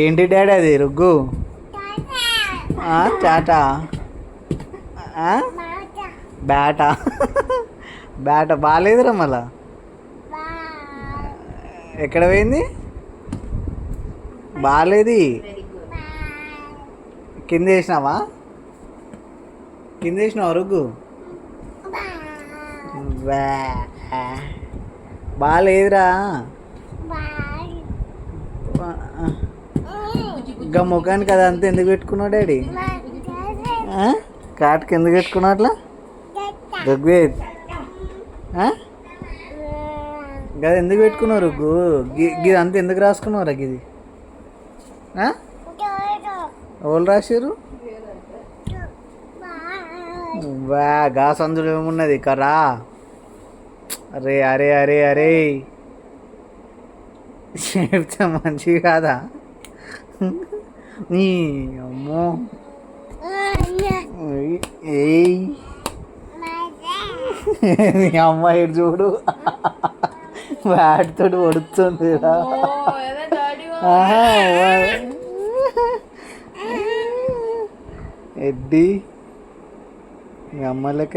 ఏంటి డాడీ అది రుగ్గు? చాటా? బ్యాటా? బ్యాట బాగాలేదురా మళ్ళా. ఎక్కడ పోయింది? బాగాలేదు. కింద వేసినావా? కింద వేసినావా రుగ్గు? బాగాలేదురా. ఇంకా ముఖానికి అది అంతా ఎందుకు పెట్టుకున్నావు డాడీ? కాటుకి ఎందుకు పెట్టుకున్నావు అట్లా? రుగ్వేద్ గది ఎందుకు పెట్టుకున్నావు రుగ్గు? గిది అంతా ఎందుకు రాసుకున్నావు రా గిది? ఎవరు రాశారు? గా సందులో ఏమున్నది కరా? అరే అరే అరే అరే చెప్తే మంచిది కాదా? నీ అమ్మో. ఏయ్ నీ అమ్మాయి చూడు వాటితోటి పడుతుంది. ఎడ్డి మీ అమ్మ లెక్క